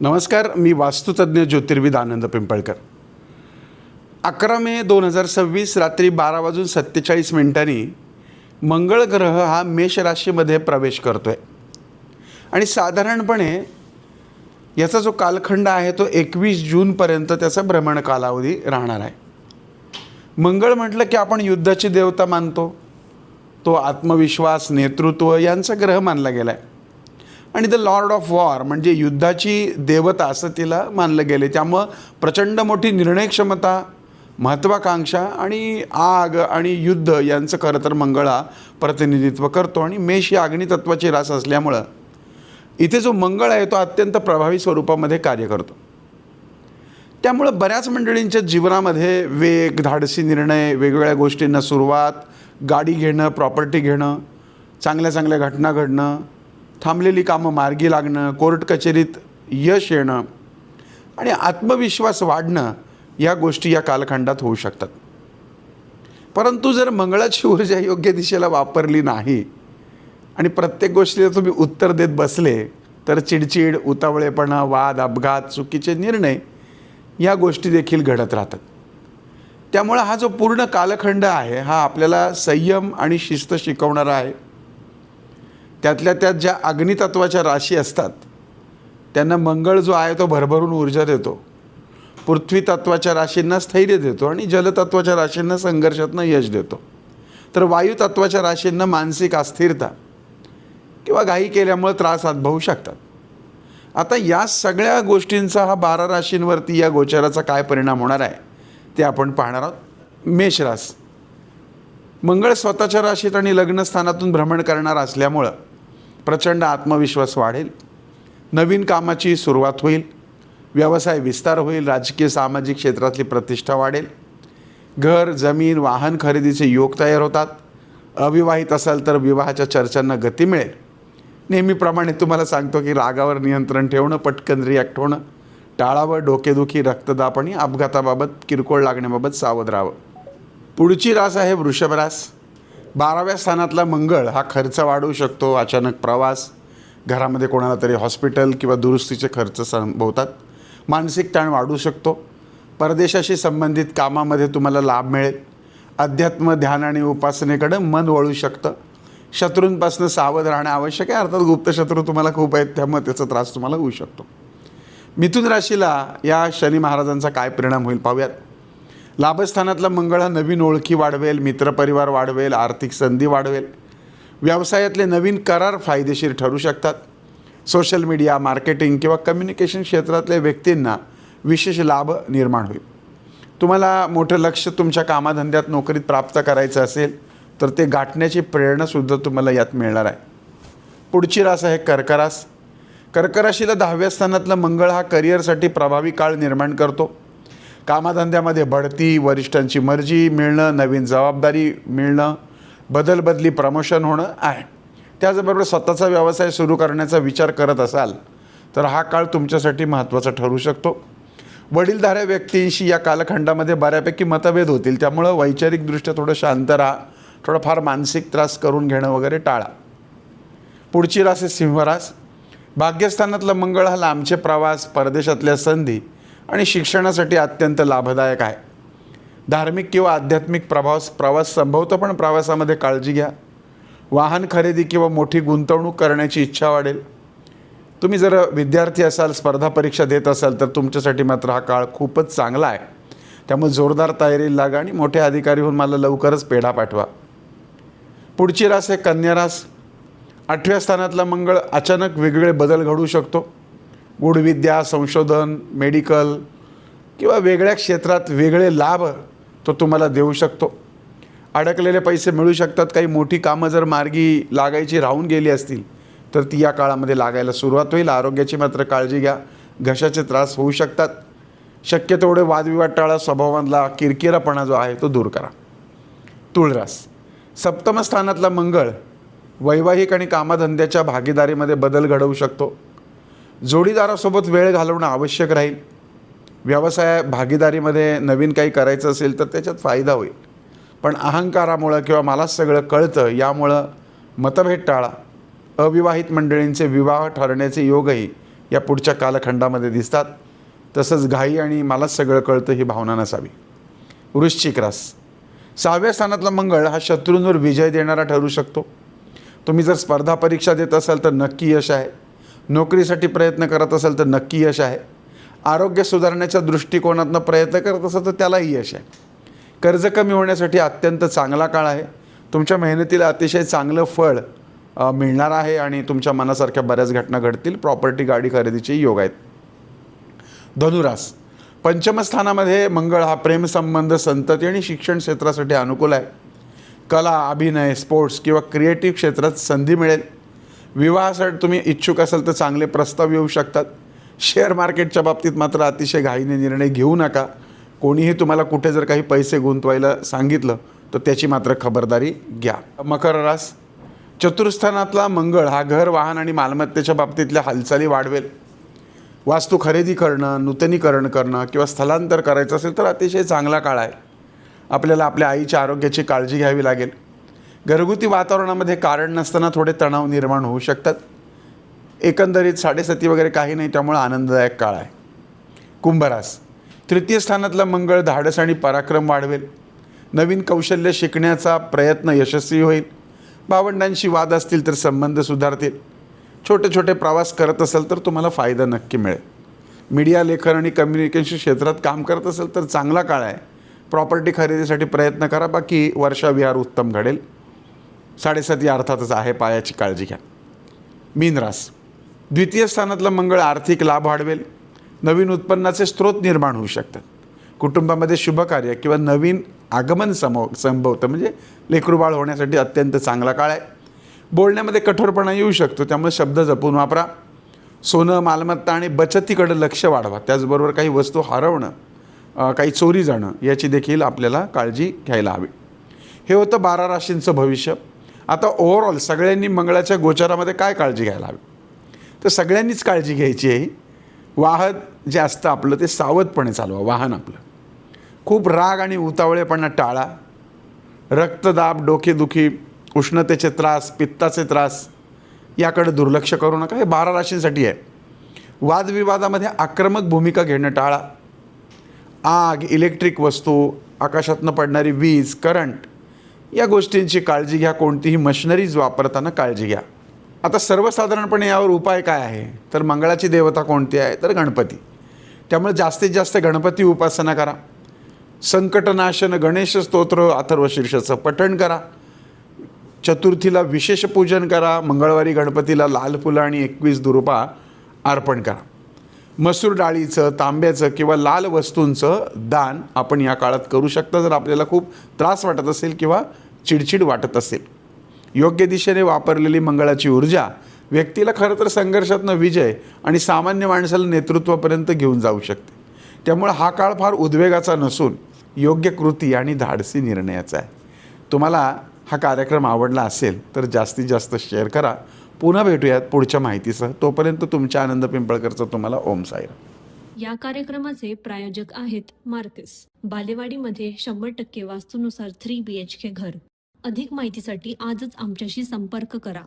नमस्कार, मी वास्तुतज्ञ ज्योतिर्विद आनंद पिंपळकर. 11 मे 2026 रात्री 12:47 मंगळ ग्रह हा मेष राशीमध्ये प्रवेश करतो आहे आणि साधारणपणे याचा जो कालखंड आहे तो 21 जूनपर्यंत त्याचा भ्रमण कालावधी राहणार आहे. मंगळ म्हटलं की आपण युद्धाची देवता मानतो. तो आत्मविश्वास, नेतृत्व यांचा ग्रह मानला गेला आहे आणि द लॉर्ड ऑफ वॉर म्हणजे युद्धाची देवता असं तिला मानलं गेले. त्यामुळं प्रचंड मोठी निर्णय क्षमता, महत्त्वाकांक्षा आणि आग आणि युद्ध यांचं खरं तर मंगळ हा प्रतिनिधित्व करतो. आणि मेष ही अग्नितत्वाची रास असल्यामुळं इथे जो मंगळ आहे तो अत्यंत प्रभावी स्वरूपामध्ये कार्य करतो. त्यामुळं बऱ्याच मंडळींच्या जीवनामध्ये वेग, धाडसी निर्णय, वेगवेगळ्या गोष्टींना सुरुवात, गाडी घेणं, प्रॉपर्टी घेणं, चांगल्या चांगल्या घटना घडणं, थांबलेली कामं मार्गी लागणं, कोर्ट कचेरीत यश येणं आणि आत्मविश्वास वाढणं या गोष्टी या कालखंडात होऊ शकतात. परंतु जर मंगळाची ऊर्जा योग्य दिशेला वापरली नाही आणि प्रत्येक गोष्टीला तुम्ही उत्तर देत बसले तर चिडचिड, उतावळेपणा, वाद, अपघात, चुकीचे निर्णय या गोष्टी देखील घडत राहतात. त्यामुळे हा जो पूर्ण कालखंड आहे हा आपल्याला संयम आणि शिस्त शिकवणारा आहे. त्यातल्या त्यात ज्या अग्नितत्वाच्या राशी असतात त्यांना मंगळ जो आहे तो भरभरून ऊर्जा देतो. पृथ्वी तत्वाच्या राशींना स्थैर्य देतो आणि जलतत्वाच्या राशींना संघर्षातनं यश देतो. तर वायू तत्वाच्या राशींना मानसिक अस्थिरता किंवा घाई केल्यामुळे त्रास उद्भवू शकतात. आता या सगळ्या गोष्टींचा हा 12 राशींवरती या गोचराचा काय परिणाम होणार आहे ते आपण पाहणार आहोत. मेष रास, मंगळ स्वतःच्या राशीत आणि लग्नस्थानातून भ्रमण करणार असल्यामुळं प्रचंड आत्मविश्वास वाढेल. नवीन कामाची सुरुवात होईल, व्यवसाय विस्तार होईल, राजकीय सामाजिक क्षेत्रातली प्रतिष्ठा वाढेल. घर, जमीन, वाहन खरेदीचे योग तयार होतात. अविवाहित असाल तर विवाहाच्या चर्चांना गती मिळेल. नेहमीप्रमाणे तुम्हाला सांगतो की रागावर नियंत्रण ठेवणं, पटकन रिॲक्ट होणं टाळावं. डोकेदुखी, रक्तदाब आणि अपघाताबाबत, किरकोळ लागण्याबाबत सावध राहावं. पुढची रास आहे वृषभ रास. 12व्या स्थानातला मंगळ हा खर्च वाढवू शकतो. अचानक प्रवास, घरामध्ये कोणाला तरी हॉस्पिटल किंवा दुरुस्तीचे खर्च संभवतात. मानसिक ताण वाढू शकतो. परदेशाशी संबंधित कामामध्ये तुम्हाला लाभ मिळेल. अध्यात्म, ध्यान आणि उपासनेकडे मन वळू शकतं. शत्रूंपासून सावध राहणं आवश्यक आहे. अर्थात गुप्त शत्रू तुम्हाला खूप आहेत त्यामुळे त्याचा त्रास तुम्हाला होऊ शकतो. मिथुन राशीला या शनी महाराजांचा काय परिणाम होईल पाहूयात. लाभस्थानातला मंगळ हा नवीन ओळखी वाढवेल, मित्रपरिवार वाढवेल, आर्थिक संधी वाढवेल. व्यवसायातले नवीन करार फायदेशीर ठरू शकतात. सोशल मीडिया, मार्केटिंग किंवा कम्युनिकेशन क्षेत्रातल्या व्यक्तींना विशेष लाभ निर्माण होईल. तुम्हाला मोठं लक्ष तुमच्या कामाधंद्यात, नोकरीत प्राप्त करायचं असेल तर ते गाठण्याची प्रेरणासुद्धा तुम्हाला यात मिळणार आहे. पुढची रास आहे कर्क रास. कर्क राशीला 10व्या स्थानातला मंगळ हा करिअरसाठी प्रभावी काळ निर्माण करतो. कामाधंद्यामध्ये बढती, वरिष्ठांची मर्जी मिळणं, नवीन जबाबदारी मिळणं, बदली, प्रमोशन होणं आहे. त्याचबरोबर स्वतःचा व्यवसाय सुरू करण्याचा विचार करत असाल तर हा काळ तुमच्यासाठी महत्त्वाचा ठरू शकतो. वडीलधाऱ्या व्यक्तींशी या कालखंडामध्ये बऱ्यापैकी मतभेद होतील. त्यामुळं वैचारिकदृष्ट्या थोडं शांत राहा. थोडंफार मानसिक त्रास करून घेणं वगैरे टाळा. पुढची रास आहे सिंहरास. भाग्यस्थानातला मंगळ हा लांबचे प्रवास, परदेशातल्या संधी आणि शिक्षणासाठी अत्यंत लाभदायक आहे. धार्मिक किंवा आध्यात्मिक प्रवास संभवतो, पण प्रवासामध्ये काळजी घ्या. वाहन खरेदी किंवा मोठी गुंतवणूक करण्याची इच्छा वाढेल. तुम्ही जर विद्यार्थी असाल, स्पर्धा परीक्षा देत असाल तर तुमच्यासाठी मात्र हा काळ खूपच चांगला आहे. त्यामुळे जोरदार तयारीला लागा आणि मोठे अधिकारी होऊन मला लवकरच पेढा पाठवा. पुढची रास आहे कन्या रास. 8व्या स्थानातला मंगळ अचानक वेगवेगळे बदल घडवू शकतो. गूढविद्या, संशोधन, मेडिकल किंवा वेगळ्या क्षेत्रात वेगळे लाभ तो तुम्हाला देऊ शकतो. अडकलेले पैसे मिळू शकतात. काही मोठी कामं जर मार्गी लागायची राहून गेली असतील तर ती या काळामध्ये लागायला सुरुवात होईल. आरोग्याची मात्र काळजी घ्या. घशाचे त्रास होऊ शकतात. शक्य तेवढे वादविवाद टाळा. स्वभावामधला किरकिरापणा जो आहे तो दूर करा. तुळ रास. 7म स्थानातला मंगळ वैवाहिक आणि कामधंद्याच्या भागीदारीमध्ये बदल घडवू शकतो. जोडीदारासोबत वेळ घालवणं आवश्यक राहील. व्यवसाय भागीदारीमध्ये नवीन काही करायचं असेल तर त्याच्यात फायदा होईल. पण अहंकारामुळं किंवा मलाच सगळं कळतं यामुळं मतभेद टाळा. अविवाहित मंडळींचे विवाह ठरण्याचे योगही या पुढच्या कालखंडामध्ये दिसतात. तसंच घाई आणि मलाच सगळं कळतं ही भावना नसावी. वृश्चिक रास, 6व्या स्थानातला मंगळ हा शत्रूंवर विजय देणारा ठरू शकतो. तुम्ही जर स्पर्धा परीक्षा देत असाल तर नक्की यश आहे. नोकरीसाठी प्रयत्न करत असाल तर नक्की यश आहे. आरोग्य सुधारण्याच्या दृष्टिकोनातून प्रयत्न करत असाल तर त्यालाही यश आहे. कर्ज कमी होण्यासाठी अत्यंत चांगला काळ आहे. तुमच्या मेहनतीला अतिशय चांगलं फळ मिळणार आहे आणि तुमच्या मनासारख्या बऱ्याच घटना घडतील. प्रॉपर्टी गाडी खरेदीचे योग आहेत. धनुरास, पंचम स्थानामध्ये मंगळ हा प्रेमसंबंध, संतती आणि शिक्षण क्षेत्रासाठी अनुकूल आहे. कला, अभिनय, स्पोर्ट्स किंवा क्रिएटिव्ह क्षेत्रात संधी मिळेल. विवाहासाठी तुम्ही इच्छुक असाल तर चांगले प्रस्ताव येऊ शकतात. शेअर मार्केटच्या बाबतीत मात्र अतिशय घाईने निर्णय घेऊ नका. कोणीही तुम्हाला कुठे जर काही पैसे गुंतवायला सांगितलं तर त्याची मात्र खबरदारी घ्या. मकर रास, चतुर्थानातला मंगळ हा घर, वाहन आणि मालमत्तेच्या बाबतीतल्या हालचाली वाढवेल. वास्तू खरेदी करणं, नूतनीकरण करणं किंवा स्थलांतर करायचं असेल तर अतिशय चांगला काळ आहे. आपल्याला आपल्या आईच्या आरोग्याची काळजी घ्यावी लागेल. घरगुती वातावरणामध्ये कारण नसताना थोडे तणाव निर्माण होऊ शकतात. एकंदरीत 7:30 वगैरे काही नाही, त्यामुळे आनंददायक काळ आहे. कुंभरास, तृतीय स्थानातला मंगळ धाडस आणि पराक्रम वाढवेल. नवीन कौशल्य शिकण्याचा प्रयत्न यशस्वी होईल. भावंडांशी वाद असतील तर संबंध सुधारतील. छोटे छोटे प्रवास करत असाल तर तुम्हाला फायदा नक्की मिळेल. मीडिया, लेखन आणि कम्युनिकेशन क्षेत्रात काम करत असेल तर चांगला काळ आहे. प्रॉपर्टी खरेदीसाठी प्रयत्न करा. बाकी वर्षाविहार उत्तम घडेल. 7:30 अर्थातच आहे, पायाची काळजी घ्या. मीन रास, द्वितीय स्थानातलं मंगळ आर्थिक लाभ वाढवेल. नवीन उत्पन्नाचे स्रोत निर्माण होऊ शकतात. कुटुंबामध्ये शुभकार्य किंवा नवीन आगमन संभवतं, म्हणजे लेकरूबाळ होण्यासाठी अत्यंत चांगला काळ आहे. बोलण्यामध्ये कठोरपणा येऊ शकतो, त्यामुळे शब्द जपून वापरा. सोनं, मालमत्ता आणि बचतीकडे लक्ष वाढवा. त्याचबरोबर काही वस्तू हरवणं, काही चोरी जाणं याची देखील आपल्याला काळजी घ्यायला हवी. हे होतं 12 राशींचं भविष्य. आता ओव्हरऑल सगळ्यांनी मंगळाच्या गोचारामध्ये काय काळजी घ्यायला हवी, तर सगळ्यांनीच काळजी घ्यायची आहे. वाहन जे असतं आपलं ते सावधपणे चालवा. वाहन आपलं खूप राग आणि उतावळेपणा टाळा. रक्तदाब, डोकेदुखी, उष्णतेचे त्रास, पित्ताचे त्रास याकडे दुर्लक्ष करू नका. हे 12 राशींसाठी आहे. वादविवादामध्ये आक्रमक भूमिका घेणं टाळा. आग, इलेक्ट्रिक वस्तू, आकाशातनं पडणारी वीज, करंट या गोष्टींची काळजी घ्या. कोणतीही मशिनरीज वापरताना काळजी घ्या. आता सर्वसाधारणपणे यावर उपाय काय आहे, तर मंगळाची देवता कोणती आहे, तर गणपती. त्यामुळे जास्तीत जास्त गणपती उपासना करा. संकटनाशन गणेश स्तोत्र, अथर्वशीर्षाचं पठण करा. चतुर्थीला विशेष पूजन करा. मंगळवारी गणपतीला लाल फुलं आणि 21 दुर्वा अर्पण करा. मसूर डाळीचं, तांब्याचं किंवा लाल वस्तूंचं दान आपण या काळात करू शकता जर आपल्याला खूप त्रास वाटत असेल किंवा चिडचिड वाटत असेल. योग्य दिशेने वापरलेली मंगळाची ऊर्जा व्यक्तीला खरं तर संघर्षातनं विजय आणि सामान्य माणसाला नेतृत्वापर्यंत घेऊन जाऊ शकते. त्यामुळे हा काळ फार उद्वेगाचा नसून योग्य कृती आणि धाडसी निर्णयाचा आहे. तुम्हाला हा कार्यक्रम आवडला असेल तर जास्तीत जास्त शेअर करा. पुन्हा भेटूयात पुढच्या माहितीसह. तोपर्यंत तुमच्या आनंद पिंपळकरचा तुम्हाला ओम साईराम. या कार्यक्रमाचे प्रायोजक आहेत मार्कस. बालेवाडीमध्ये 100% वास्तूनुसार 3 BHK घर. अधिक माहितीसाठी आजच आमच्याशी संपर्क करा.